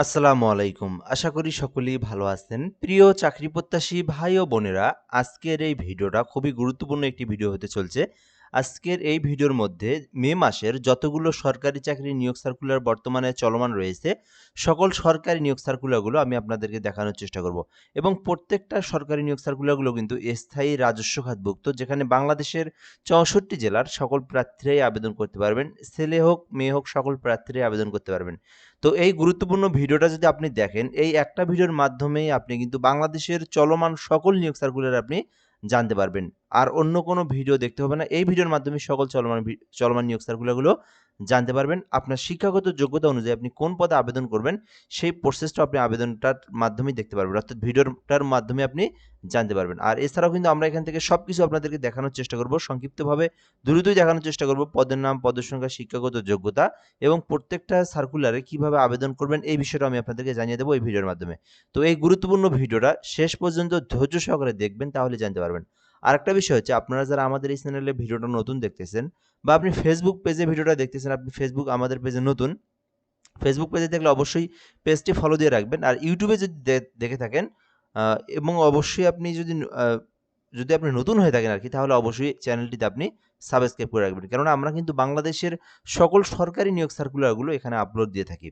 আসসালামু আলাইকুম। আশা করি সকলেই ভালো আছেন। প্রিয় চাকরি প্রত্যাশী ভাই ও বোনেরা, আজকের এই ভিডিওটা খুবই গুরুত্বপূর্ণ একটি ভিডিও হতে চলছে। আজকের এই ভিডিওর মধ্যে মে মাসের যতগুলো সরকারি চাকরির নিয়োগ সার্কুলার বর্তমানে চলমান রয়েছে, সকল সরকারি নিয়োগ সার্কুলারগুলো আমি আপনাদেরকে দেখানোর চেষ্টা করব। এবং প্রত্যেকটা সরকারি নিয়োগ সার্কুলারগুলো কিন্তু স্থায়ী রাজস্ব খাতভুক্ত, যেখানে বাংলাদেশের ৬৪ জেলার সকল প্রার্থীরাই আবেদন করতে পারবেন। ছেলে হোক, মেয়ে হোক, সকল প্রার্থীরাই আবেদন করতে পারবেন। তো এই গুরুত্বপূর্ণ ভিডিওটা যদি আপনি দেখেন, এই একটা ভিডিওর মাধ্যমেই আপনি কিন্তু বাংলাদেশের চলমান সকল নিয়োগ সার্কুলার আপনি জানতে পারবেন। আর অন্য কোনো ভিডিও দেখতে হবে না। এই ভিডিওর মাধ্যমে সকল চলমান নিয়োগ সার্কুলারগুলো জানতে পারবেন। আপনার শিক্ষাগত যোগ্যতা অনুযায়ী আপনি কোন পদে আবেদন করবেন, সেই প্রসেসটা আপনি আবেদনটার মাধ্যমেই দেখতে পারবেন। অর্থাৎ ভিডিওটার মাধ্যমে আপনি জানতে পারবেন। আর এছাড়াও কিন্তু আমরা এখান থেকে সবকিছু আপনাদেরকে দেখানোর চেষ্টা করব। সংক্ষিপ্তভাবে দ্রুতই দেখানোর চেষ্টা করব। পদের নাম, পদের সংখ্যা, শিক্ষাগত যোগ্যতা এবং প্রত্যেকটা সার্কুলারে কিভাবে আবেদন করবেন এই বিষয়টা আমি আপনাদেরকে জানিয়ে দেবো এই ভিডিওর মাধ্যমে। তো এই গুরুত্বপূর্ণ ভিডিওটা শেষ পর্যন্ত ধৈর্য সহকারে দেখবেন, তাহলে জানতে পারবেন। আরেকটা বিষয় হচ্ছে, আপনারা যারা আমাদের এই চ্যানেলে ভিডিওটা নতুন দেখতেছেন বা আপনি ফেসবুক পেজে ভিডিওটা দেখতেছেন, আপনি ফেসবুক আমাদের পেজে নতুন, ফেসবুক পেজে দেখলে অবশ্যই পেজটি ফলো দিয়ে রাখবেন। আর ইউটিউবে যদি দেখে থাকেন এবং অবশ্যই আপনি যদি আপনি নতুন হয়ে থাকেন আরকি, তাহলে অবশ্যই চ্যানেলটিতে আপনি সাবস্ক্রাইব করে রাখবেন। কেননা আমরা কিন্তু বাংলাদেশের সকল সরকারি নিয়োগ সার্কুলারগুলো এখানে আপলোড দিয়ে থাকি।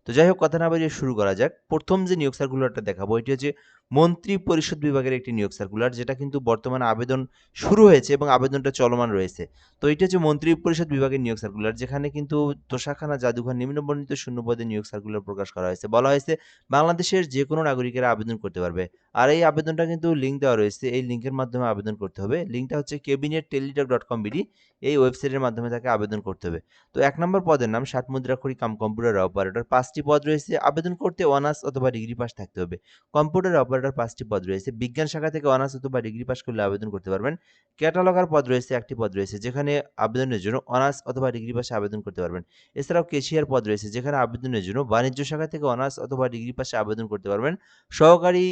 তো যাই হোক, কথা না বাড়িয়ে শুরু করা যাক। ১ম যে নিয়োগ সার্কুলারটা দেখাবো, এটি হচ্ছে মন্ত্রী পরিষদ বিভাগের একটি নিয়োগ সার্কুলার, যেটা কিন্তু বর্তমানে আবেদন শুরু হয়েছে এবং আবেদনটা চলমান রয়েছে। তো এটা হচ্ছে মন্ত্রী পরিষদ বিভাগের নিয়োগ সার্কুলার, যেখানে কিন্তু তোষাখানা জাদুঘর নিম্নবর্ণিত শূন্যপদে নিয়োগ সার্কুলার প্রকাশ করা হয়েছে। বলা হয়েছে বাংলাদেশের যেকোনো নাগরিকেরা আবেদন করতে পারবে। আর এই আবেদনটা কিন্তু লিঙ্ক দেওয়া রয়েছে। এই লিঙ্কের মাধ্যমে আবেদন করতে হবে। লিঙ্কটা হচ্ছে cabinetteletalk.com.bd, এই ওয়েবসাইটের মাধ্যমে তাকে আবেদন করতে হবে। তো ১ নম্বর পদের নাম ষাট মুদ্রাক্ষরী কাম কম্পিউটার অপারেটর। ৫ টি পদ রয়েছে। আবেদন করতে অনার্স অথবা ডিগ্রি পাস থাকতে হবে। কম্পিউটার অপারেটর ৫ টি পদ রয়েছে। বিজ্ঞান শাখা থেকে অনার্স অথবা ডিগ্রি পাস করলে আবেদন করতে পারবেন। ক্যাটালগার পদ রয়েছে, ১ টি পদ রয়েছে, যেখানে আবেদনের জন্য অনার্স অথবা ডিগ্রি পাসে আবেদন করতে পারবেন। এছাড়াও ক্যাশিয়ার পদ রয়েছে, যেখানে আবেদনের জন্য বাণিজ্য শাখা থেকে অনার্স অথবা ডিগ্রি পাসে আবেদন করতে পারবেন। সহকারী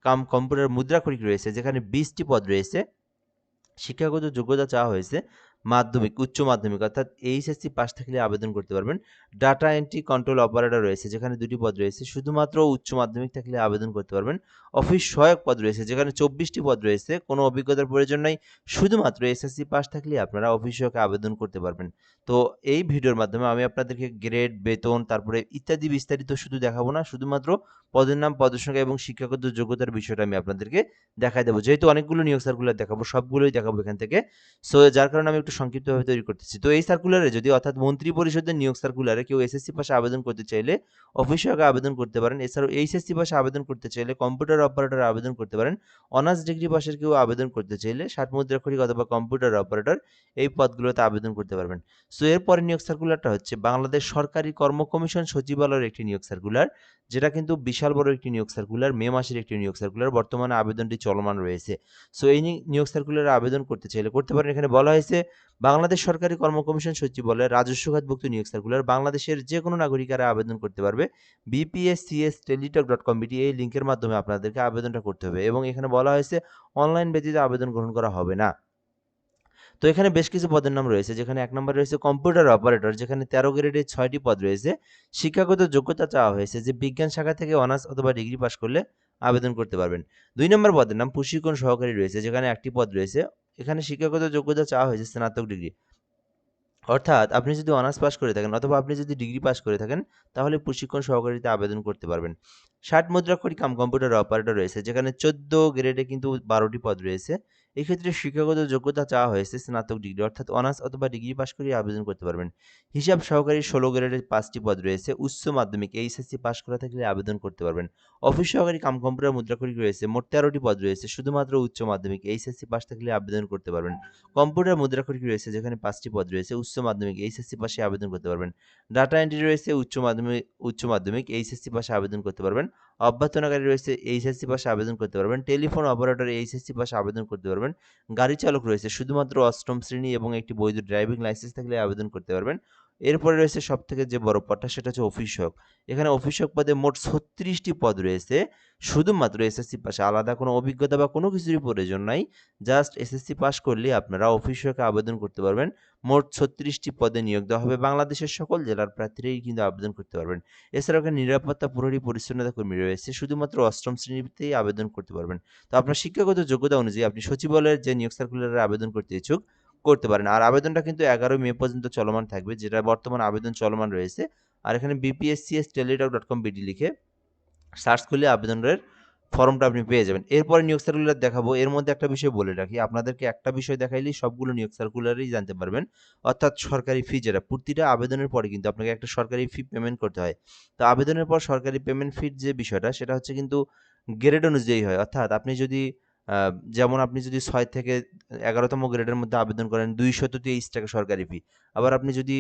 কাম কম্পিউটার মুদ্রাক্ষরিক রয়েছে, যেখানে ২০ টি পদ রয়েছে। শিক্ষাগত যোগ্যতা চাওয়া হয়েছে মাধ্যমিক, উচ্চ মাধ্যমিক অর্থাৎ এইচএসসি পাস থাকলে আবেদন করতে পারবেন। ডাটা এন্ট্রি কন্ট্রোল অপারেটর রয়েছে, যেখানে ২ টি পদ রয়েছে, শুধুমাত্র উচ্চ মাধ্যমিক থাকলে আবেদন করতে পারবেন। অফিস সহায়ক পদ রয়েছে, যেখানে ২৪ টি পদ রয়েছে, কোনো অভিজ্ঞতার প্রয়োজন নাই, শুধুমাত্র এসএসসি পাস থাকলে আপনারা অফিস সহায়কে আবেদন করতে পারবেন। তো এই ভিডিওর মাধ্যমে আমি আপনাদেরকে গ্রেড, বেতন, তারপরে ইত্যাদি বিস্তারিত শুধু দেখাবো না, শুধুমাত্র পদের নাম, পদের সংখ্যা এবং শিক্ষাগত যোগ্যতার বিষয়টা আমি আপনাদেরকে দেখায় দেবো। যেহেতু অনেকগুলো নিয়োগ সার্কুলার দেখাবো, সবগুলোই দেখাবো এখান থেকে। সো যার কারণে আমি একটু সংক্ষিপ্তভাবে তৈরি করতেছি। তো এই সার্কুলারে যদি, অর্থাৎ মন্ত্রী পরিষদের নিয়োগ সার্কুলারে কেউ এসএসসি পাশে আবেদন করতে চাইলে অফিস সহায়কে আবেদন করতে পারেন। এছাড়াও এইচএসসি পাশে আবেদন করতে চাইলে কম্পিউটার অপারেটর আবেদন করতে পারেন। অনার্স ডিগ্রি পাশের কেউ আবেদন করতে চাইলে ষাট মুদ্রাক্ষরিক অথবা কম্পিউটার অপারেটর, এই পদগুলোতে আবেদন করতে পারবেন। সো এরপরে নিয়োগ সার্কুলারটা হচ্ছে বাংলাদেশ সরকারি কর্ম কমিশন সচিবালয়ের একটি নিয়োগ সার্কুলার, যেটা কিন্তু বিশাল বড় একটি নিয়োগ সার্কুলার, মে মাসের একটি নিয়োগ সার্কুলার, বর্তমানে আবেদনটি চলমান রয়েছে। সো এই নিয়োগ সার্কুলারে আবেদন করতে চাইলে করতে পারেন। এখানে বলা হয়েছে বাংলাদেশ সরকারি কর্ম কমিশন সচিবালয়ের রাজস্ব খাতভুক্ত নিয়োগ সার্কুলার, বাংলাদেশের যে কোনো নাগরিকেরা আবেদন করতে পারবে। bpscs.teletalk.com.bd, এই লিঙ্কের মাধ্যমে আপনাদেরকে আবেদনটা করতে হবে এবং এখানে বলা হয়েছে অনলাইন ব্যতীত আবেদন গ্রহণ করা হবে না। তো এখানে বেশ কিছু পদের নাম রয়েছে, যেখানে ১ নম্বরে রয়েছে কম্পিউটার অপারেটর, যেখানে ১৩ গ্রেডে ৬ টি পদ রয়েছে। শিক্ষাগত যোগ্যতা চাওয়া হয়েছে যে বিজ্ঞান শাখা থেকে অনার্স অথবা ডিগ্রি পাস করলে আবেদন করতে পারবেন। ২ নম্বর পদের নাম প্রশিক্ষণ সহকারী রয়েছে, যেখানে ১ টি পদ রয়েছে। এখানে শিক্ষাগত যোগ্যতা চাওয়া হয়েছে স্নাতক ডিগ্রি। অর্থাৎ আপনি যদি অনার্স পাস করে থাকেন অথবা আপনি যদি ডিগ্রি পাস করে থাকেন, তাহলে প্রশিক্ষণ সহকারীতে আবেদন করতে পারবেন। ৬০ মুদ্রাক্ষরিক কাম কম্পিউটার অপারেটর রয়েছে, যেখানে ১৪ গ্রেডে কিন্তু ১২ টি পদ রয়েছে। এক্ষেত্রে শিক্ষাগত যোগ্যতা চাওয়া হয়েছে স্নাতক ডিগ্রি, অর্থাৎ অনার্স অথবা ডিগ্রি পাস করে আবেদন করতে পারবেন। হিসাব সহকারী ১৬ গ্রেডে ৫ টি পদ রয়েছে। উচ্চ মাধ্যমিক এইচএসসি পাস করা থাকলে আবেদন করতে পারবেন। অফিস সহকারী কাম কম্পিউটার মুদ্রাক্ষরিক রয়েছে, মোট ১৩ টি পদ রয়েছে। শুধুমাত্র উচ্চ মাধ্যমিক এইচএসসি পাস থাকলে আবেদন করতে পারবেন। কম্পিউটার মুদ্রাক্ষরিক রয়েছে, যেখানে ৫ টি পদ রয়েছে। উচ্চ মাধ্যমিক এইচএসসি পাশে আবেদন করতে পারবেন। ডাটা এন্ট্রি রয়েছে, উচ্চ মাধ্যমিক এইচএসসি পাশে আবেদন করতে পারবেন। অভ্যর্থনাকারী রয়েছে, এইচএসসি পাশে আবেদন করতে পারবেন। টেলিফোন অপারেটর এইচএসসি পাশে আবেদন করতে পারবেন। গাড়ি চালক রয়েছে, শুধুমাত্র অষ্টম শ্রেণী এবং একটি বৈধ ড্রাইভিং লাইসেন্স থাকলে আবেদন করতে পারবেন। এরপরে রয়েছে সবথেকে যে বড় পদটা সেটা হচ্ছে অফিস সহায়ক। এখানে অফিস সহায়ক পদে মোট ৩৬টি পদ রয়েছে। শুধুমাত্র এসএসসি পাশে, আলাদা কোনো অভিজ্ঞতা বা কোনো কিছুরই প্রয়োজন নাই। জাস্ট এসএসসি পাস করলেই আপনারা অফিস সহায়কে আবেদন করতে পারবেন। মোট ৩৬টি পদে নিয়োগ দেওয়া হবে। বাংলাদেশের সকল জেলার প্রার্থীরাই কিন্তু আবেদন করতে পারবেন। এছাড়াও এখানে নিরাপত্তা প্রহরী পরিচ্ছন্নতা কর্মী রয়েছে। শুধুমাত্র ৮ম শ্রেণীতেই আবেদন করতে পারবেন। তো আপনার শিক্ষাগত যোগ্যতা অনুযায়ী আপনি সচিবালয়ের যে নিয়োগ সার্কুলারে আবেদন করতে ইচ্ছুক করতে পারেন। আর আবেদনটা কিন্তু ১১ মে পর্যন্ত চলমান থাকবে, যেটা বর্তমান আবেদন চলমান রয়েছে। আর এখানে bpscs.teletalk.com.bd লিখে সার্চ করলে আবেদনের ফর্মটা আপনি পেয়ে যাবেন। এরপরে নিয়োগ সার্কুলার দেখাবো। এর মধ্যে একটা বিষয় বলে রাখি, আপনাদেরকে একটা বিষয় দেখাইলেই সবগুলো নিয়োগ সার্কুলারই জানতে পারবেন। অর্থাৎ সরকারি ফি যেটা, প্রতিটা আবেদনের পরে কিন্তু আপনাকে একটা সরকারি ফি পেমেন্ট করতে হয়। তো আবেদনের পর সরকারি পেমেন্ট ফির যে বিষয়টা সেটা হচ্ছে কিন্তু গ্রেড অনুযায়ী হয়। অর্থাৎ আপনি যদি আ যেমন আপনি যদি ৬ থেকে ১১তম গ্রেডের মধ্যে আবেদন করেন, ৳২২৩ সরকারি ফি। আবার আপনি যদি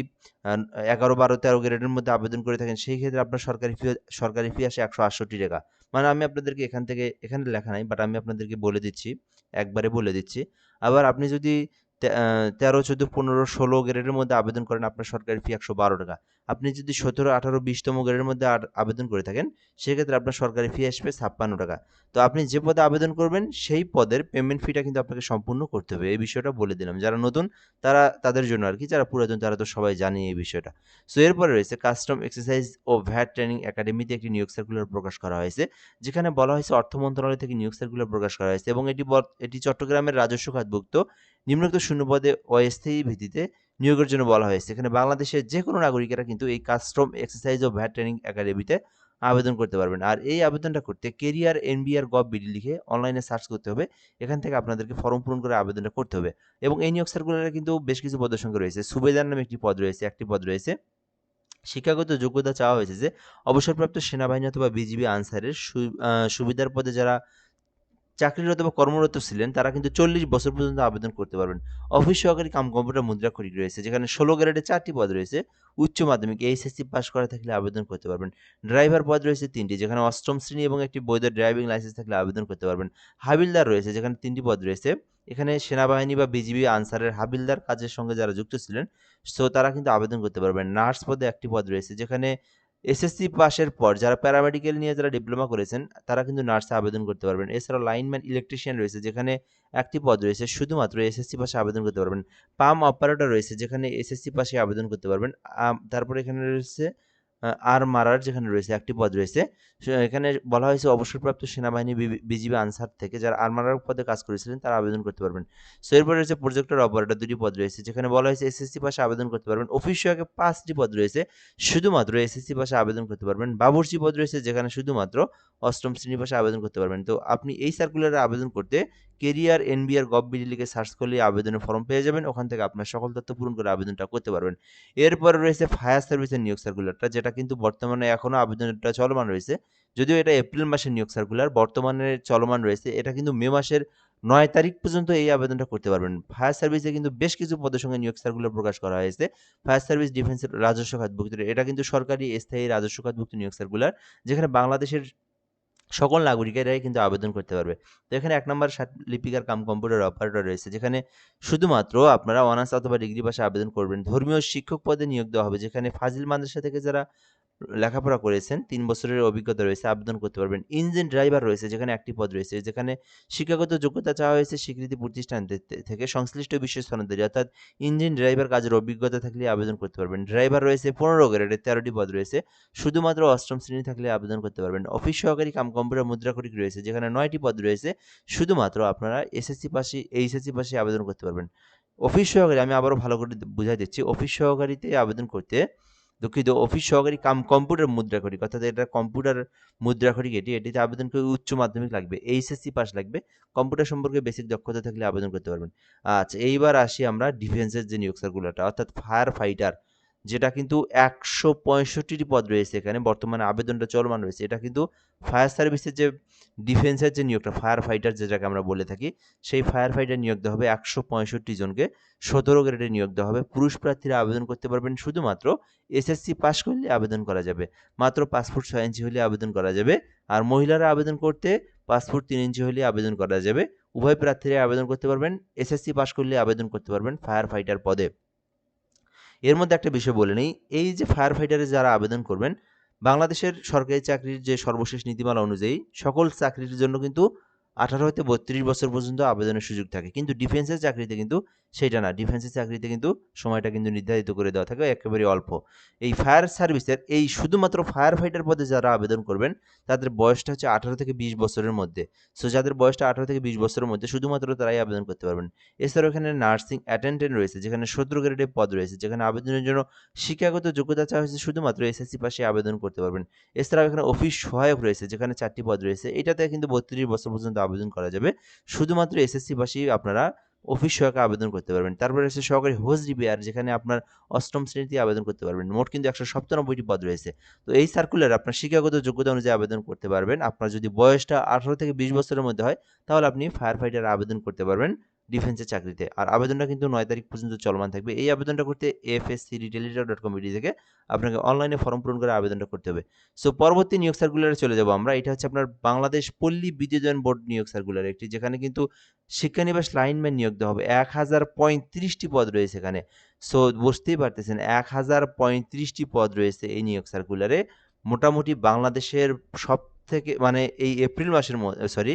১১, ১২, ১৩ গ্রেডের মধ্যে আবেদন করে থাকেন, সেই ক্ষেত্রে আপনার সরকারি ফি আসে ৳১৬৮। মানে আমি আপনাদেরকে এখানে লেখা নাই, বাট আমি আপনাদেরকে বলে দিচ্ছি, একবারে বলে দিচ্ছি। আবার আপনি যদি ১৩, ১৪, ১৫, ১৬ গ্রেডের মধ্যে আবেদন করেন, আপনার সরকারি ফি ৳১১২। আপনি যদি ১৭, ১৮, ২০তম গ্রেডের মধ্যে আবেদন করে থাকেন, সেক্ষেত্রে আপনার সরকারি ফি আসবে ৳৫৬। তো আপনি যে পদে আবেদন করবেন, সেই পদের পেমেন্ট ফিটা কিন্তু আপনাকে সম্পূর্ণ করতে হবে। এই বিষয়টা বলে দিলাম। যারা নতুন তাদের জন্য আরকি, যারা পুরাতন তারা তো সবাই জানে এই বিষয়টা। সো এরপরে রয়েছে কাস্টম এক্সারসাইজ ও ভ্যাট ট্রেনিং একাডেমিতে একটি নিয়োগ সার্কুলার প্রকাশ করা হয়েছে। যেখানে বলা হয়েছে অর্থ মন্ত্রণালয় থেকে নিয়োগ সার্কুলার প্রকাশ করা হয়েছে এবং এটি চট্টগ্রামের রাজস্ব খাতভুক্ত নিম্নোক্ত শূন্যপদে অস্থায়ী ভিত্তিতে নিয়োগের জন্য বলা হয়েছে। এখানে বাংলাদেশের যেকোনো নাগরিকেরা কিন্তু এই কাস্টম এক্সারসাইজ ও ভ্যাট ট্রেনিং একাডেমিতে আবেদন করতে পারবেন। আর এই আবেদনটা করতে কেরিয়ার NBR.gov.bd লিখে অনলাইনে সার্চ করতে হবে। এখান থেকে আপনাদেরকে ফর্ম পূরণ করে আবেদনটা করতে হবে। এবং এই নিয়োগ সার্কুলারে কিন্তু বেশ কিছু পদের সংখ্যা রয়েছে। সুবেদার নামে একটি পদ রয়েছে। শিক্ষাগত যোগ্যতা চাওয়া হয়েছে যে অবসরপ্রাপ্ত সেনাবাহিনী অথবা বিজিবি আনসারের সুবিধার পদে যারা চাকরিরত বা কর্মরত ছিলেন তারা কিন্তু ৪০ বছর পর্যন্ত আবেদন করতে পারবেন। অফিস সহকারী কাম কম্পিউটার মুদ্রাক্ষরিক রয়েছে, যেখানে ১৬ গ্রেডে ৪টি পদ রয়েছে। উচ্চ মাধ্যমিক এইচএসসি পাস করা থাকলে আবেদন করতে পারবেন। ড্রাইভার পদ রয়েছে ৩টি, যেখানে ৮ম শ্রেণী এবং একটি বৈধ ড্রাইভিং লাইসেন্স থাকলে আবেদন করতে পারবেন। হাবিলদার রয়েছে, যেখানে ৩টি পদ রয়েছে। এখানে সেনাবাহিনী বা বিজিবি আনসারের হাবিলদার কাজের সঙ্গে যারা যুক্ত ছিলেন, তারা কিন্তু আবেদন করতে পারবেন। নার্স পদে একটি পদ রয়েছে, যেখানে এসএসসি পাসের পর যারা প্যারামেডিক্যাল নিয়ে যারা ডিপ্লোমা করেছেন তারা কিন্তু নার্সে আবেদন করতে পারবেন। এছাড়াও লাইনম্যান ইলেকট্রিশিয়ান রয়েছে, যেখানে একটি পদ রয়েছে, শুধুমাত্র এসএসসি পাশে আবেদন করতে পারবেন। পাম্প অপারেটর রয়েছে, যেখানে এসএসসি পাশে আবেদন করতে পারবেন। তারপরে এখানে রয়েছে আর্মারার, যেখানে রয়েছে একটি পদ রয়েছে। এখানে বলা হয়েছে অবসরপ্রাপ্ত সেনাবাহিনী বিজিবি আনসার থেকে যারা আর্মারার পদে কাজ করেছিলেন তারা আবেদন করতে পারবেন। সো এরপরে রয়েছে প্রজেক্টর অপারেটর, ২টি পদ রয়েছে, যেখানে বলা হয়েছে এসএসসি পাশে আবেদন করতে পারবেন। অফিস সহায়কে ৫টি পদ রয়েছে, শুধুমাত্র এসএসসি পাশে আবেদন করতে পারবেন। বাবুর্চি পদ রয়েছে, যেখানে শুধুমাত্র ৮ম শ্রেণী পাশে আবেদন করতে পারবেন। তো আপনি এই সার্কুলারে আবেদন করতে কেরিয়ার NBR.gov.bd লিখে সার্চ করলেই আবেদনের ফর্ম পেয়ে যাবেন। ওখান থেকে আপনার সকল তথ্য পূরণ করে আবেদনটা করতে পারবেন। এরপরে রয়েছে ফায়ার সার্ভিসের নিয়োগ সার্কুলারটা, যেটা কিন্তু বর্তমানে এখনো আবেদনটা চলমান রয়েছে। যদিও এটা এপ্রিল মাসের নিয়োগ সার্কুলার, বর্তমানে চলমান রয়েছে। এটা কিন্তু মে মাসের ৯ তারিখ পর্যন্ত এই আবেদনটা করতে পারবেন। ফায়ার সার্ভিসে কিন্তু বেশ কিছু পদের সঙ্গে নিয়োগ সার্কুলার প্রকাশ করা হয়েছে। ফায়ার সার্ভিস ডিফেন্সের রাজস্ব খাতভুক্ত, এটা কিন্তু সরকারি স্থায়ী রাজস্ব খাতভুক্ত নিয়োগ সার্কুলার, যেখানে বাংলাদেশের সকল নাগরিকেরাই কিন্তু আবেদন করতে পারবে। তো এখানে ১ নম্বর লিপিকার কাম কম্পিউটার অপারেটর রয়েছে, যেখানে শুধুমাত্র আপনারা অনার্স অথবা ডিগ্রি পাশে আবেদন করবেন। ধর্মীয় শিক্ষক পদে নিয়োগ দেওয়া হবে, যেখানে ফাজিল মাদ্রাসা থেকে যারা লেখাপড়া করেছেন, ৩ বছরের অভিজ্ঞতা রয়েছে, আবেদন করতে পারবেন। ইঞ্জিন ড্রাইভার রয়েছে, যেখানে একটি পদ রয়েছে, যেখানে শিক্ষাগত যোগ্যতা চাওয়া হয়েছে স্বীকৃতি প্রতিষ্ঠান থেকে সংশ্লিষ্ট বিষয় সনদে, অর্থাৎ ইঞ্জিন ড্রাইভার কাজের অভিজ্ঞতা থাকলে আবেদন করতে পারবেন। ড্রাইভার রয়েছে ১৫ গ্রেডের ১৩টি পদ রয়েছে, শুধুমাত্র ৮ম শ্রেণী থাকলে আবেদন করতে পারবেন। অফিস সহকারী কাম কম্পিউটার মুদ্রাক্ষরিক রয়েছে, যেখানে ৯টি পদ রয়েছে, শুধুমাত্র আপনারা এসএসসি পাশে এইচএসসি পাশে আবেদন করতে পারবেন। অফিস সহকারী আমি আবারও ভালো করে বুঝাই দিচ্ছি। অফিস সহকারীতে আবেদন করতে দুঃখিত, অফিস সহকারী কাম কম্পিউটার মুদ্রাক্ষরিক, অর্থাৎ এটা কম্পিউটার মুদ্রাক্ষরিক, এটিতে আবেদন করে উচ্চ মাধ্যমিক লাগবে, এইচএসসি পাস লাগবে। কম্পিউটার সম্পর্কে বেসিক দক্ষতা থাকলে আবেদন করতে পারবেন। আচ্ছা, এইবার আসি আমরা ডিফেন্সের যে নিয়োগ সার্কুলারটা, অর্থাৎ ফায়ার ফাইটার, যেটা কিন্তু ১৬৫টি পদ রয়েছে এখানে, বর্তমানে আবেদনটা চলমান রয়েছে। এটা কিন্তু ফায়ার সার্ভিসের যে ডিফেন্সের যে নিয়োগটা, ফায়ার ফাইটার যেটাকে আমরা বলে থাকি, সেই ফায়ার ফাইটার নিয়োগ দেওয়া হবে ১৬৫ জনকে। ১৭ গ্রেডে নিয়োগ দেওয়া হবে। পুরুষ প্রার্থীরা আবেদন করতে পারবেন, শুধুমাত্র এসএসসি পাস করলে আবেদন করা যাবে। মাত্র ৫ ফুট ৬ ইঞ্চি হলে আবেদন করা যাবে। আর মহিলারা আবেদন করতে ৫ ফুট ৩ ইঞ্চি হলে আবেদন করা যাবে। উভয় প্রার্থীরাই আবেদন করতে পারবেন। এসএসসি পাস করলে আবেদন করতে পারবেন ফায়ার ফাইটার পদে। এর মধ্যে একটা বিষয় বলে নেই, এই যে ফায়ার ফাইটারে যারা আবেদন করবেন, বাংলাদেশের সরকারি চাকরির যে সর্বশেষ নীতিমালা অনুযায়ী সকল চাকরির জন্য কিন্তু 18 হতে 32 বছর পর্যন্ত আবেদনের সুযোগ থাকে। কিন্তু ডিফেন্সের চাকরিতে কিন্তু সেটা না। ডিফেন্সের চাকরিতে কিন্তু সময়টা কিন্তু নির্ধারিত করে দেওয়া থাকে একেবারেই অল্প। এই ফায়ার সার্ভিসের এই শুধুমাত্র ফায়ার ফাইটার পদে যারা আবেদন করবেন, তাদের বয়সটা হচ্ছে 18 থেকে 20 বছরের মধ্যে। সো যাদের বয়সটা 18 থেকে 20 বছরের মধ্যে শুধুমাত্র তারাই আবেদন করতে পারবেন। এছাড়াও এখানে নার্সিং অ্যাটেন্ডেন্ট রয়েছে, যেখানে 17 গ্রেডের পদ রয়েছে, যেখানে আবেদনের জন্য শিক্ষাগত যোগ্যতা চাওয়া হয়েছে শুধুমাত্র এসএসসি পাশে আবেদন করতে পারবেন। এছাড়াও এখানে অফিস সহায়ক রয়েছে, যেখানে 4টি পদ রয়েছে। এটাতে কিন্তু 32 বছর পর্যন্ত আবেদন করা যাবে। শুধুমাত্র এসএসসি পাশেই আপনারা অফিস সহায়কে আবেদন করতে পারবেন। তারপরে রয়েছে সহকারী হোস্ট রিপেয়ার, যেখানে আপনার 8ম শ্রেণীতে আবেদন করতে পারবেন। মোট কিন্তু 197টি পদ রয়েছে। তো এই সার্কুলারে আপনার শিক্ষাগত যোগ্যতা অনুযায়ী আবেদন করতে পারবেন। আপনার যদি বয়সটা 18 থেকে 20 বছরের মধ্যে হয়, তাহলে আপনি ফায়ার ফাইটার আবেদন করতে পারবেন ডিফেন্সের চাকরিতে। আর আবেদনটা কিন্তু 9 তারিখ পর্যন্ত চলমান থাকবে। এই আবেদনটা করতে fscdteletra.com.bd থেকে আপনাকে অনলাইনে ফর্ম পূরণ করে আবেদনটা করতে হবে। সো পরবর্তী নিয়োগ সার্কুলারে চলে যাব আমরা। এটা হচ্ছে আপনার বাংলাদেশ পল্লী বিদ্যুতায়ন বোর্ড নিয়োগ সার্কুলার একটি, যেখানে কিন্তু শিক্ষানিবাস লাইনম্যান নিয়োগ দেওয়া হবে। 1035টি পদ রয়েছে এখানে। সো বুঝতেই পারতেছেন 1035টি পদ রয়েছে এই নিয়োগ সার্কুলারে। মোটামুটি বাংলাদেশের সবথেকে মানে এই এপ্রিল মাসের সরি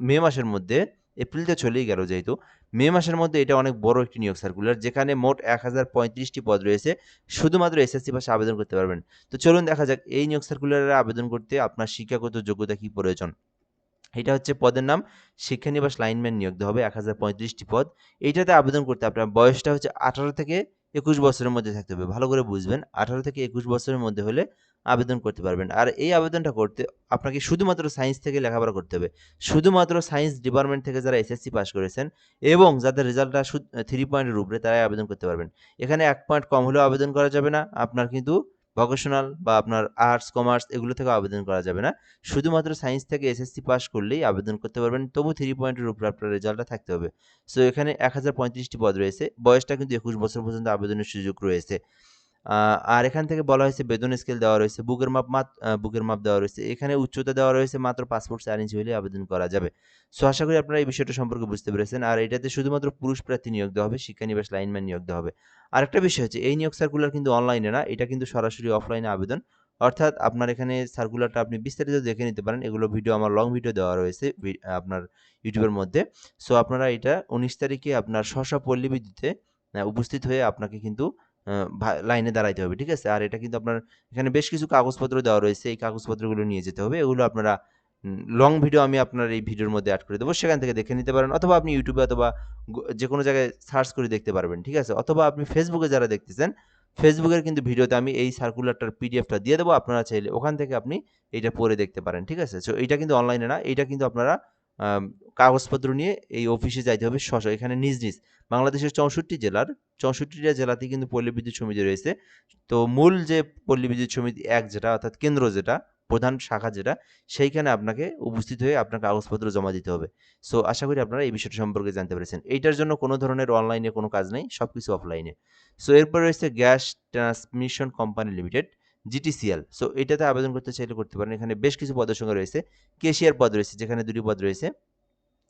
মে মাসের মধ্যে, এপ্রিল তো চলেই গেল যেহেতু, মে মাসের মধ্যে এটা অনেক বড় একটি নিয়োগ সার্কুলার, যেখানে মোট 1035টি পদ রয়েছে। শুধুমাত্র এসএসসি পাশে আবেদন করতে পারবেন। তো চলুন দেখা যাক এই নিয়োগ সার্কুলারে আবেদন করতে আপনার শিক্ষাগত যোগ্যতা কি প্রয়োজন। এটা হচ্ছে পদের নাম শিক্ষানিবাস লাইনম্যান নিয়োগ দেওয়া হবে 1035টি পদ। এইটাতে আবেদন করতে আপনার বয়সটা হচ্ছে 18 থেকে 21 বছরের মধ্যে থাকতে হবে। ভালো করে বুঝবেন, 18 থেকে 21 বছরের মধ্যে হলে আবেদন করতে পারবেন। আর এই আবেদনটা করতে আপনাকে শুধুমাত্র সায়েন্স থেকে লেখাপড়া করতে হবে। শুধুমাত্র সায়েন্স ডিপার্টমেন্ট থেকে যারা এসএসসি পাস করেছেন এবং যাদের রেজাল্টটা 3 পয়েন্টের উপরে, তারাই আবেদন করতে পারবেন। এখানে 1 পয়েন্ট কম হলেও আবেদন করা যাবে না। আপনার কিন্তু ভোকেশনাল বা আপনার আর্টস, কমার্স এগুলো থেকেও আবেদন করা যাবে না। শুধুমাত্র সায়েন্স থেকে এসএসসি পাস করলেই আবেদন করতে পারবেন। তবু 3 পয়েন্টের উপরে আপনার রেজাল্টটা থাকতে হবে। সো এখানে 1035টি পদ রয়েছে। বয়সটা কিন্তু 21 বছর পর্যন্ত আবেদনের সুযোগ রয়েছে। আর এখান থেকে বলা হয়েছে বেতন স্কেল দেওয়া রয়েছে। বুকের মাপ দেওয়া রয়েছে। এখানে উচ্চতা দেওয়া রয়েছে মাত্র 5 ফুট 4 ইঞ্চি হলেই আবেদন করা যাবে। সো আশা করি আপনারা এই বিষয়টা সম্পর্কে বুঝতে পেরেছেন। আর এটাতে শুধুমাত্র পুরুষ প্রার্থী নিয়োগ দেওয়া হবে, শিক্ষানিবাস লাইনম্যান নিয়োগ দেওয়া হবে। আরেকটা বিষয় হচ্ছে এই নিয়োগ সার্কুলার কিন্তু অনলাইনে না, এটা কিন্তু সরাসরি অফলাইনে আবেদন। অর্থাৎ আপনার এখানে সার্কুলারটা আপনি বিস্তারিত দেখে নিতে পারেন। এগুলো ভিডিও আমার লং ভিডিও দেওয়া রয়েছে আপনার ইউটিউবের মধ্যে। সো আপনারা এটা 19 তারিখে আপনার স্ব পল্লী বিদ্যুতে উপস্থিত হয়ে আপনাকে কিন্তু লাইনে দাঁড়াইতে হবে। ঠিক আছে? আর এটা কিন্তু আপনার এখানে বেশ কিছু কাগজপত্র দেওয়া রয়েছে। এই কাগজপত্রগুলো নিয়ে যেতে হবে। এগুলো আপনারা লং ভিডিও আমি আপনার এই ভিডিওর মধ্যে এড করে দেবো। সেখান থেকে দেখে নিতে পারেন, অথবা আপনি ইউটিউবে অথবা যেকোনো জায়গায় সার্চ করে দেখতে পারবেন। ঠিক আছে? অথবা আপনি ফেসবুকে যারা দেখতেছেন, ফেসবুকের কিন্তু ভিডিওতে আমি এই সার্কুলারটার পিডিএফটা দিয়ে দেবো। আপনারা চাইলে ওখান থেকে আপনি এইটা পড়ে দেখতে পারেন। ঠিক আছে? সো এইটা কিন্তু অনলাইনে না। এইটা কিন্তু আপনারা আম কাগজপত্র নিয়ে এই অফিসে যাইতে হবে এখানে নিজ, নিজ বাংলাদেশের 64 জেলার 64টা জেলাতেই কিন্তু পল্লী বিদ্যুৎ সমিতি রয়েছে। তো মূল যে পল্লী বিদ্যুৎ সমিতি ১ যেটা, অর্থাৎ কেন্দ্র যেটা, প্রধান শাখা যেটা, সেইখানে আপনাকে উপস্থিত হয়ে আপনার কাগজপত্র জমা দিতে হবে। সো আশা করি আপনারা এই বিষয়টা সম্পর্কে জানতে পেরেছেন। এইটার জন্য কোনো ধরনের অনলাইনে কোনো কাজ নেই, সবকিছু অফলাইনে। সো এরপর রয়েছে gas transmission company limited, GTCL. So এটাতে আবেদন করতে চাইলে করতে পারেন। এখানে বেশ কিছু পদের সংখ্যা রয়েছে। ক্যাশিয়ার পদ রয়েছে, যেখানে 2টি পদ রয়েছে।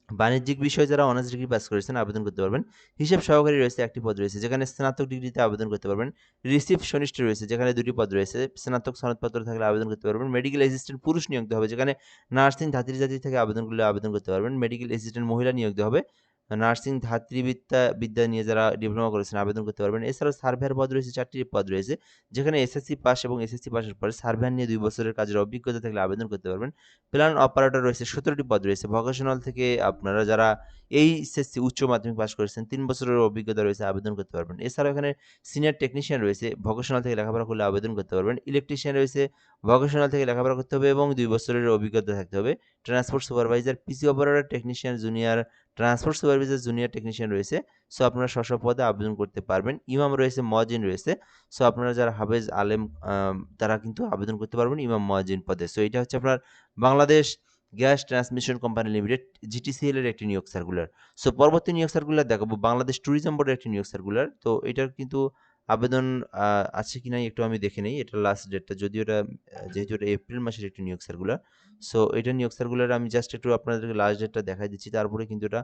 বাণিজ্যিক বিষয়ে যারা অনার্স ডিগ্রি পাস করেছেন আবেদন করতে পারবেন। হিসাব সহকারী রয়েছে, 1টি পদ রয়েছে, যেখানে স্নাতক ডিগ্রিতে আবেদন করতে পারবেন। রিসিপশনিস্ট রয়েছে, যেখানে 2টি পদ রয়েছে, স্নাতক সনদপত্র থাকলে আবেদন করতে পারবেন। মেডিকেল অ্যাসিস্ট্যান্ট পুরুষ নিয়োগ দেওয়া হবে, যেখানে নার্সিং ধাত্রী থেকে আবেদন করলে আবেদন করতে পারবেন। মেডিকেল অ্যাসিস্ট্যান্ট মহিলা নিয়োগ দেওয়া হবে। নার্সিং বিদ্যা নিয়ে যারা ডিপ্লোমা করেছেন আবেদন করতে পারবেন। এছাড়াও সার্ভেয়ার পদ রয়েছে, 4টি পদ রয়েছে, যেখানে এসএসসি পাস এবং এসএসসি পাসের পরে সার্ভেয়ার নিয়ে 2 বছরের কাজের অভিজ্ঞতা থাকলে আবেদন করতে পারবেন। প্ল্যান অপারেটর রয়েছে, 17টি পদ রয়েছে। ভোকেশনাল থেকে আপনারা যারা এইচএসসি উচ্চ মাধ্যমিক পাস করেছেন, 3 বছরের অভিজ্ঞতা রয়েছে, আবেদন করতে পারবেন। এছাড়াও এখানে সিনিয়র টেকনিশিয়ান রয়েছে, ভোকেশনাল থেকে লেখাপড়া করলে আবেদন করতে পারবেন। ইলেকট্রিশিয়ান রয়েছে, ভোকেশনাল থেকে লেখাপড়া করতে হবে এবং 2 বছরের অভিজ্ঞতা থাকতে হবে। Transport supervisor, PC operator, technician junior, transport supervisor, junior technician রয়েছে। সো আপনারা পদে আবেদন করতে পারবেন। ইমাম রয়েছে, মুয়াজ্জিন রয়েছে। সো আপনারা যারা হাফেজ আলেম তারা কিন্তু আবেদন করতে পারবেন ইমাম মুয়াজ্জিন পদে। সো এটা হচ্ছে আপনার Bangladesh gas transmission company limited, GTCL এর একটি নিয়োগ সার্কুলার। সো পরবর্তী নিয়োগ সার্কুলার দেখাবো বাংলাদেশ ট্যুরিজম বোর্ডের একটি নিয়োগ সার্কুলার। তো এটার কিন্তু আবেদন আছে কিনা একটু আমি দেখে নেই। এটার লাস্ট ডেটটা, যদিও এটা যেহেতু এটা এপ্রিল মাসের একটি নিয়োগ সার্কুলার। সো এটা নিয়োগ সার্কুলার আমি জাস্ট একটু আপনাদেরকে লাস্ট ডেটটা দেখাই দিচ্ছি। তারপরে কিন্তু এটা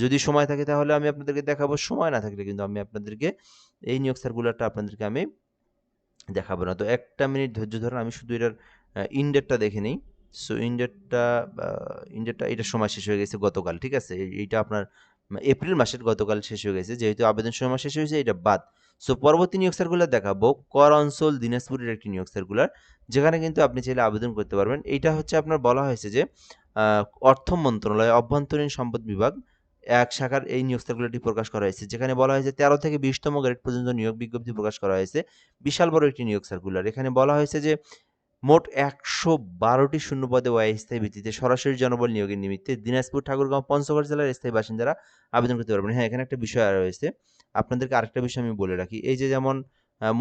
যদি সময় থাকে তাহলে আমি আপনাদেরকে দেখাবো, সময় না থাকলে কিন্তু আমি আপনাদেরকে এই নিয়োগ সার্কুলারটা আপনাদেরকে আমি দেখাবো না। তো ১ টা মিনিট ধৈর্য ধরুন, আমি শুধু এটার ইনডেটটা দেখে নেই। সো ইনডেটটা এটার সময় শেষ হয়ে গেছে গতকাল, ঠিক আছে? এইটা আপনার এপ্রিল মাসের গতকাল শেষ হয়ে গেছে। যেহেতু আবেদন সময় শেষ হয়েছে এটা বাদ। সো পরবর্তী নিয়োগ সার্কুলার দেখাবো কর অঞ্চল দিনাজপুরের একটি নিয়োগ সার্কুলার, যেখানে কিন্তু আপনি চাইলে আবেদন করতে পারবেন। এইটা হচ্ছে আপনার বলা হয়েছে যে আ অর্থ মন্ত্রণালয়, অভ্যন্তরীণ সম্পদ বিভাগ এক শাখার এই নিয়োগ সার্কুলারটি প্রকাশ করা হয়েছে। যেখানে বলা হয়েছে ১৩ থেকে ২০ তম গ্রেড পর্যন্ত নিয়োগ বিজ্ঞপ্তি প্রকাশ করা হয়েছে। বিশাল বড় একটি নিয়োগ সার্কুলার। এখানে বলা হয়েছে যে মোট ১১২টি শূন্যপদে অস্থায়ী ভিত্তিতে সরাসরি জনবল নিয়োগের নিমিত্তে দিনাজপুর, ঠাকুরগাঁও, পঞ্চগড় জেলার স্থায়ী বাসিন্দারা আবেদন করতে পারবেন। হ্যাঁ, এখানে একটা বিষয় রয়েছে। আপনাদেরকে আরেকটা বিষয় আমি বলে রাখি। এই যে যেমন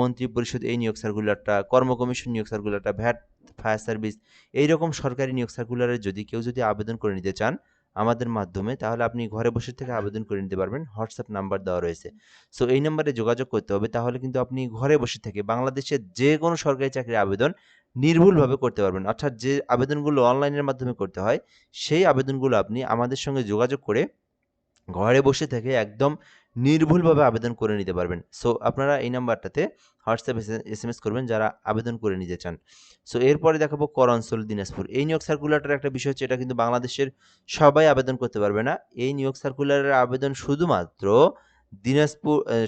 মন্ত্রী পরিষদ এই নিয়োগ সার্কুলারটা, কর্ম কমিশন নিয়োগ সার্কুলারটা, ভ্যাট, ফায়ার সার্ভিস এইরকম সরকারি নিয়োগ সার্কুলারে কেউ যদি আবেদন করে নিতে চান আমাদের মাধ্যমে, তাহলে আপনি ঘরে বসে থেকে আবেদন করে নিতে পারবেন। হোয়াটসঅ্যাপ নাম্বার দেওয়া রয়েছে। সো এই নাম্বারে যোগাযোগ করতে হবে। তাহলে কিন্তু আপনি ঘরে বসে থেকে বাংলাদেশের যেকোনো সরকারি চাকরির আবেদন নির্ভুলভাবে করতে পারবেন। অর্থাৎ যে আবেদনগুলো অনলাইনের মাধ্যমে করতে হয়, সেই আবেদনগুলো আপনি আমাদের সঙ্গে যোগাযোগ করে ঘরে বসে থেকে একদম নির্ভুলভাবে আবেদন করে নিতে পারবেন। সো আপনারা এই নাম্বারটাতে হোয়াটসঅ্যাপ এসএমএস করবেন যারা আবেদন করে নিতে চান। সো এরপরে দেখাবো কর অঞ্চল দিনাজপুর। এই নিয়োগ সার্কুলারটার একটা বিষয় হচ্ছে, এটা কিন্তু বাংলাদেশের সবাই আবেদন করতে পারবে না। এই নিয়োগ সার্কুলারের আবেদন শুধুমাত্র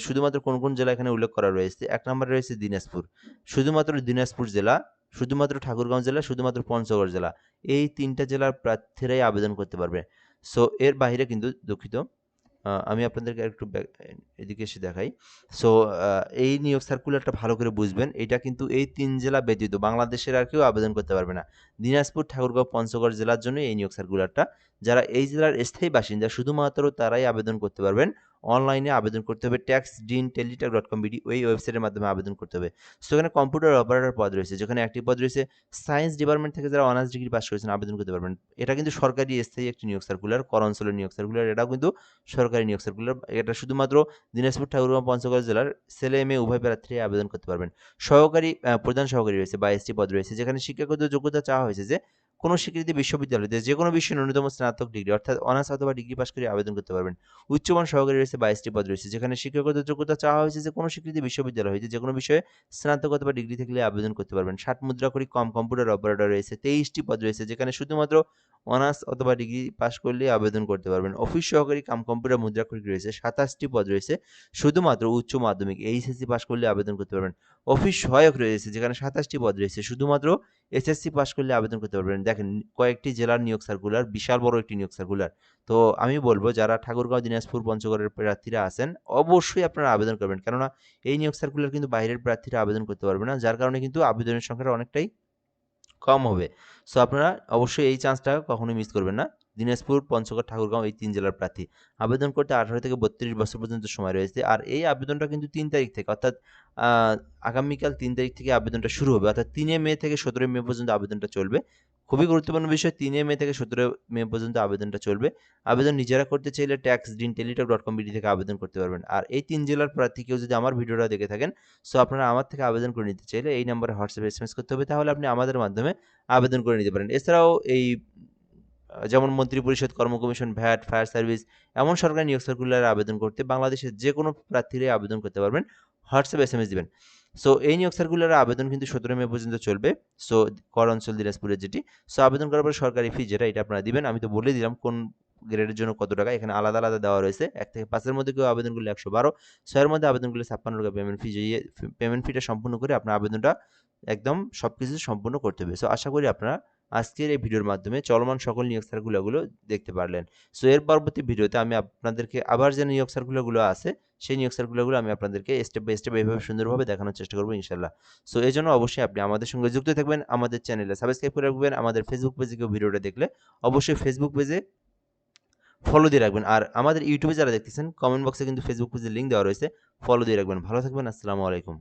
শুধুমাত্র কোন জেলা এখানে উল্লেখ করা রয়েছে। ১ নম্বরে রয়েছে দিনাজপুর। শুধুমাত্র দিনাজপুর জেলা, শুধুমাত্র ঠাকুরগাঁও জেলা, শুধুমাত্র পঞ্চগড় জেলা। এই ৩ টা জেলার প্রার্থীরাই আবেদন করতে পারবে। সো এর বাহিরে কিন্তু দুঃখিত, আমি আপনাদেরকে একটু এদিকে এসে দেখাই। সো এই নিয়োগ সার্কুলারটা ভালো করে বুঝবেন। এটা কিন্তু এই ৩ জেলা ব্যতীত বাংলাদেশের আর কেউ আবেদন করতে পারবে না। দিনাজপুর, ঠাকুরগাঁও, পঞ্চগড় জেলার জন্য এই নিয়োগ সার্কুলারটা। যারা এই জেলার স্থায়ী বাসিন্দা শুধুমাত্র তারাই আবেদন করতে পারবেন। অনলাইনে আবেদন করতে হবে tax.din.teletalk.com.bd ওই ওয়েবসাইটের মাধ্যমে আবেদন করতে হবে। সো এখানে কম্পিউটার অপারেটর পদ রয়েছে, যেখানে একটি পদ রয়েছে সায়েন্স ডিপার্টমেন্ট থেকে যারা অনার্স ডিগ্রি পাস করেছেন আবেদন করতে পারবেন। এটা কিন্তু সরকারি স্থায়ী একটি নিয়োগ সার্কুলার, কর অঞ্চলের নিয়োগ সার্কুলার। এটাও কিন্তু সরকারি নিয়োগ সার্কুলার। এটা শুধুমাত্র দিনাজপুর, ঠাকুরগাঁও, পঞ্চগড় জেলার ছেলে-মেয়ে উভয় প্রার্থীরাই আবেদন করতে পারবেন। প্রধান সহকারী রয়েছে, ২২টি পদ রয়েছে, যেখানে শিক্ষাগত যোগ্যতা চাওয়া হয়েছে যে কোনো স্বীকৃত বিশ্ববিদ্যালয়তে যেকোনো বিষয়ে ন্যূনতম স্নাতক ডিগ্রি অর্থাৎ অনার্স অথবা ডিগ্রি পাস করে আবেদন করতে পারবেন। উচ্চমান সহকারী রয়েছে, ২২টি পদ রয়েছে, যেখানে শিক্ষাগত যোগ্যতা চাওয়া হয়েছে যে কোনো স্বীকৃত বিশ্ববিদ্যালয় হইতে যেকোনো বিষয়ে স্নাতক অথবা ডিগ্রি থাকলে আবেদন করতে পারবেন। ৬০ মুদ্রাকড়ি কম কম্পিউটার অপারেটর রয়েছে, ২৩টি পদ রয়েছে, যেখানে শুধুমাত্র অনার্স অথবা ডিগ্রি পাস করলেই আবেদন করতে পারবেন। অফিস সহকারী কাম কম্পিউটার মুদ্রাক্ষরিক রয়েছে, ২৭টি পদ রয়েছে, শুধুমাত্র উচ্চ মাধ্যমিক এইচএসসি পাস করলে আবেদন করতে পারবেন। অফিস সহায়ক রয়েছে, যেখানে ২৭টি পদ রয়েছে, শুধুমাত্র এসএসসি পাস করলে আবেদন করতে পারবেন। দেখেন কয়েকটি জেলার নিয়োগ সার্কুলার, বিশাল বড় একটি নিয়োগ সার্কুলার। তো আমি বলবো যারা ঠাকুরগাঁও, দিনাজপুর, পঞ্চগড়ের প্রার্থীরা আছেন অবশ্যই আপনারা আবেদন করবেন। কেননা এই নিয়োগ সার্কুলার কিন্তু বাইরের প্রার্থীরা আবেদন করতে পারবে না, যার কারণে কিন্তু আবেদনের সংখ্যাটা অনেকটাই কম হবে। সো আপনারা অবশ্যই এই চান্সটা কখনোই মিস করবেন না। দিনাজপুর, পঞ্চগড়, ঠাকুরগাঁও এই ৩ জেলার প্রার্থী। আবেদন করতে ১৮ থেকে ৩২ বছর পর্যন্ত সময় রয়েছে। আর এই আবেদনটা কিন্তু ৩ তারিখ থেকে অর্থাৎ আ আগামীকাল ৩ তারিখ থেকে আবেদনটা শুরু হবে। অর্থাৎ ৩ মে থেকে ১৭ মে পর্যন্ত আবেদনটা চলবে। খুবই গুরুত্বপূর্ণ বিষয়, ৩ মে থেকে ১৭ মে পর্যন্ত আবেদনটা চলবে। আবেদন নিজেরা করতে চাইলে tax.din.teletalk.com.bd থেকে আবেদন করতে পারবেন। আর এই ৩ জেলার প্রার্থী কেউ যদি আমার ভিডিওটা দেখে থাকেন, সো আপনারা আমার থেকে আবেদন করে নিতে চাইলে এই নম্বরে হোয়াটসঅ্যাপে এসএমএস করতে হবে। তাহলে আপনি আমাদের মাধ্যমে আবেদন করে নিতে পারেন। এছাড়াও এই যেমন মন্ত্রী পরিষদ, কর্ম কমিশন, ভ্যাট, ফায়ার সার্ভিস এমন সরকারি নিয়োগ সার্কুলারে আবেদন করতে বাংলাদেশের যেকোনো প্রার্থীরাই আবেদন করতে পারবেন। হোয়াটসঅ্যাপে এসএমএস দিবেন। সো এই নিয়োগ সার্কুলারে আবেদন কিন্তু ১৭ মে পর্যন্ত চলবে। সো কর অঞ্চল দিনাজপুরের যেটি। সো আবেদন করার পর সরকারি ফি যেটা এটা আপনারা দিবেন। আমি তো বলে দিলাম কোন গ্রেডের জন্য কত টাকা। এখানে আলাদা, আলাদা দেওয়া রয়েছে। ১ থেকে ৫ এর মধ্যে কেউ আবেদন করলে ১১২, ৬ এর মধ্যে আবেদন করলে ৫৬ টাকা পেমেন্ট ফিটা সম্পূর্ণ করে আপনার আবেদনটা একদম সবকিছু সম্পূর্ণ করতে হবে। সো আশা করি আপনারা আজকের এই ভিডিওর মাধ্যমে চলমান সকল নিয়োগ সার্কুলারগুলো দেখতে পারলেন। সো এর পরবর্তী ভিডিওতে আমি আপনাদেরকে আবার যে নিয়োগ সার্কুলারগুলো আছে, সেই নিয়োগ সার্কুলারগুলো আমি আপনাদেরকে স্টেপ বাই স্টেপ এভাবে সুন্দরভাবে দেখানোর চেষ্টা করব ইনশাআল্লাহ। সো এজন্য অবশ্যই আপনি আমাদের সঙ্গে যুক্ত থাকবেন, আমাদের চ্যানেলে সাবস্ক্রাইব করে রাখবেন, আমাদের ফেসবুক পেজে কেউ ভিডিওটা দেখলে অবশ্যই ফেসবুক পেজে ফলো দিয়ে রাখবেন। আর আমাদের ইউটিউবে যারা দেখতেছেন কমেন্ট বক্সে কিন্তু ফেসবুক পেজের লিঙ্ক দেওয়া রয়েছে, ফলো দিয়ে রাখবেন। ভালো থাকবেন। আসসালামু আলাইকুম।